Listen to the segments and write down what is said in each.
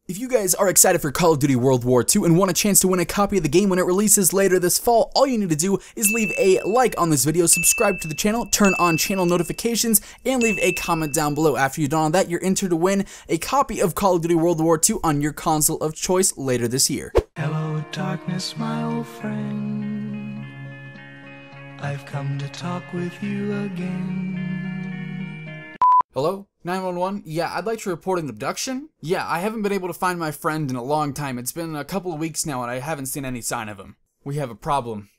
If you guys are excited for Call of Duty World War II and want a chance to win a copy of the game when it releases later this fall, all you need to do is leave a like on this video, subscribe to the channel, turn on channel notifications, and leave a comment down below. After you've done all that, you're entered to win a copy of Call of Duty World War II on your console of choice later this year. Hello darkness, my old friend, I've come to talk with you again. Hello? 911? Yeah, I'd like to report an abduction. Yeah, I haven't been able to find my friend in a long time. It's been a couple of weeks now and I haven't seen any sign of him. We have a problem.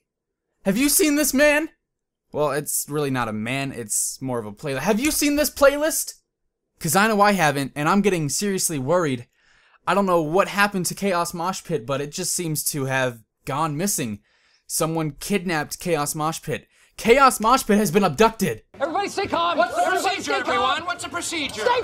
Have you seen this man? Well, it's really not a man, it's more of a playlist. Have you seen this playlist? Cause I know I haven't, and I'm getting seriously worried. I don't know what happened to Chaos Mosh Pit, but it just seems to have gone missing. Someone kidnapped Chaos Mosh Pit. Chaos Mosh Pit has been abducted. Everybody stay calm. What's the procedure, everyone? What's the procedure? Stay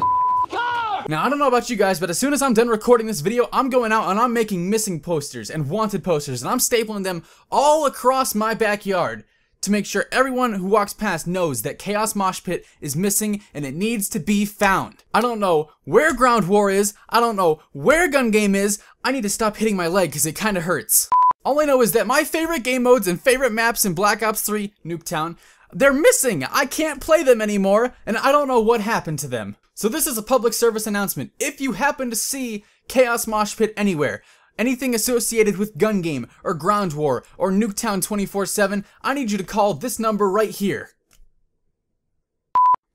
calm! Now, I don't know about you guys, but as soon as I'm done recording this video, I'm going out and I'm making missing posters and wanted posters, and I'm stapling them all across my backyard to make sure everyone who walks past knows that Chaos Mosh Pit is missing and it needs to be found. I don't know where Ground War is. I don't know where Gun Game is. I need to stop hitting my leg because it kind of hurts. All I know is that my favorite game modes and favorite maps in Black Ops 3, Nuketown, they're missing. I can't play them anymore, and I don't know what happened to them. So this is a public service announcement. If you happen to see Chaos Mosh Pit anywhere, anything associated with Gun Game, or Ground War, or Nuketown 24/7, I need you to call this number right here.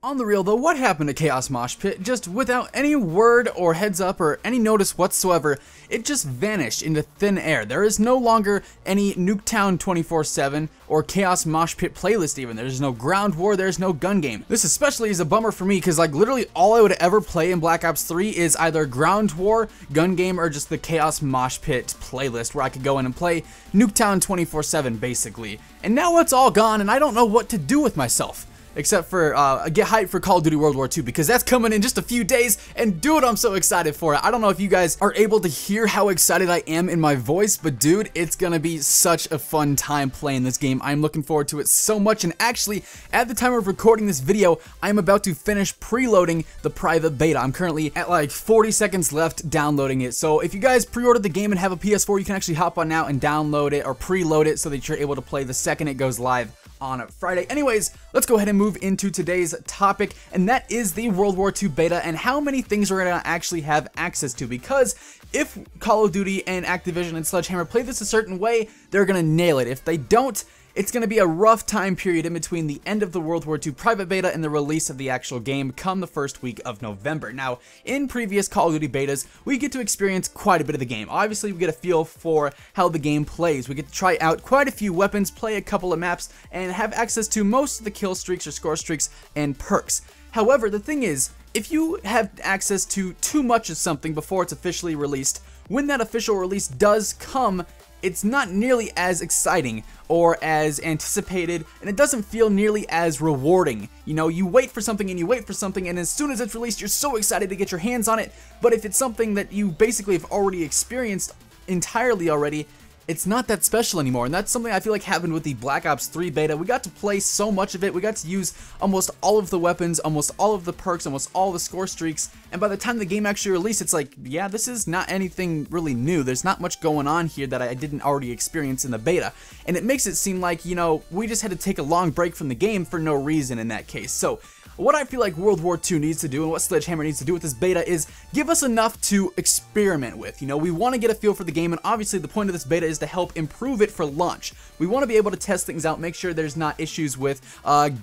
On the real though, what happened to Chaos Mosh Pit? Just without any word or heads up or any notice whatsoever, it just vanished into thin air. There is no longer any Nuketown 24/7 or Chaos Mosh Pit playlist even. There's no Ground War, there's no Gun Game. This especially is a bummer for me because like literally all I would ever play in Black Ops 3 is either Ground War, Gun Game, or just the Chaos Mosh Pit playlist where I could go in and play Nuketown 24/7 basically. And now it's all gone and I don't know what to do with myself. Except for get hyped for Call of Duty World War II because that's coming in just a few days, and dude, I'm so excited for it. I don't know if you guys are able to hear how excited I am in my voice, but dude, it's gonna be such a fun time playing this game. I'm looking forward to it so much, and actually, at the time of recording this video, I'm about to finish preloading the private beta. I'm currently at like 40 seconds left downloading it, so if you guys pre-ordered the game and have a PS4, you can actually hop on now and download it or preload it so that you're able to play the second it goes live on Friday. Anyways, let's go ahead and move into today's topic, and that is the World War II beta and how many things we're gonna actually have access to, because if Call of Duty and Activision and Sledgehammer play this a certain way, they're gonna nail it. If they don't, it's going to be a rough time period in between the end of the World War II private beta and the release of the actual game come the first week of November. Now, in previous Call of Duty betas, we get to experience quite a bit of the game. Obviously, we get a feel for how the game plays. We get to try out quite a few weapons, play a couple of maps, and have access to most of the kill streaks or score streaks and perks. However, the thing is, if you have access to too much of something before it's officially released, when that official release does come, it's not nearly as exciting or as anticipated, and it doesn't feel nearly as rewarding. You know, you wait for something and you wait for something, and as soon as it's released, you're so excited to get your hands on it, but if it's something that you basically have already experienced entirely already, it's not that special anymore, and that's something I feel like happened with the Black Ops 3 beta. We got to play so much of it, we got to use almost all of the weapons, almost all of the perks, almost all the score streaks, and by the time the game actually released, it's like, yeah, this is not anything really new. There's not much going on here that I didn't already experience in the beta, and it makes it seem like, you know, we just had to take a long break from the game for no reason in that case. So what I feel like World War II needs to do and what Sledgehammer needs to do with this beta is give us enough to experiment with. You know, we want to get a feel for the game, and obviously the point of this beta is to help improve it for launch. We want to be able to test things out, make sure there's not issues with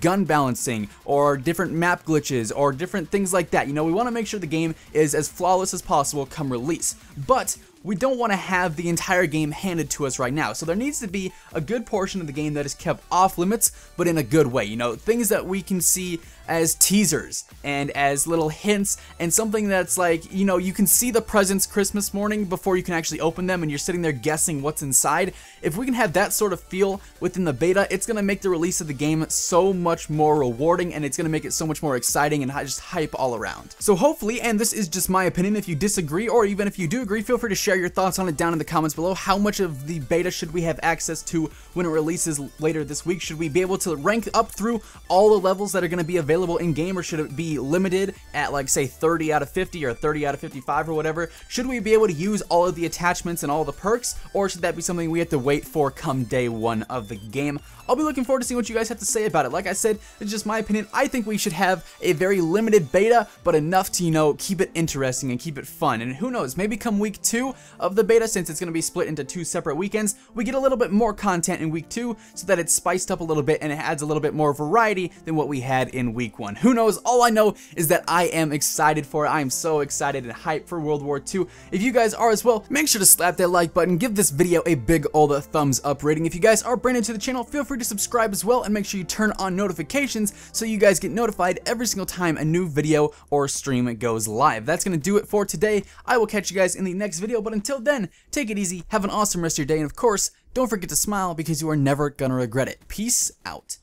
gun balancing or different map glitches or different things like that. You know, we want to make sure the game is as flawless as possible come release. But we don't want to have the entire game handed to us right now, so there needs to be a good portion of the game that is kept off limits, but in a good way. You know, things that we can see as teasers and as little hints, and something that's like, you know, you can see the presents Christmas morning before you can actually open them and you're sitting there guessing what's inside. If we can have that sort of feel within the beta, it's going to make the release of the game so much more rewarding, and it's going to make it so much more exciting and just hype all around. So hopefully, and this is just my opinion, if you disagree or even if you do agree, feel free to share share your thoughts on it down in the comments below. How much of the beta should we have access to when it releases later this week? Should we be able to rank up through all the levels that are going to be available in game, or should it be limited at like say 30 out of 50 or 30 out of 55 or whatever? Should we be able to use all of the attachments and all the perks, or should that be something we have to wait for come day one of the game? I'll be looking forward to seeing what you guys have to say about it. Like I said, it's just my opinion. I think we should have a very limited beta, but enough to, you know, keep it interesting and keep it fun. And who knows, maybe come week 2 of the beta, since it's going to be split into 2 separate weekends, we get a little bit more content in week 2 so that it's spiced up a little bit and it adds a little bit more variety than what we had in week 1. Who knows? All I know is that I am excited for it. I am so excited and hyped for World War II. If you guys are as well, make sure to slap that like button, give this video a big old thumbs up rating. If you guys are brand new to the channel, feel free to subscribe as well, and make sure you turn on notifications so you guys get notified every single time a new video or stream goes live. That's going to do it for today. I will catch you guys in the next video, but until then, take it easy, have an awesome rest of your day, and of course, don't forget to smile because you are never gonna regret it. Peace out.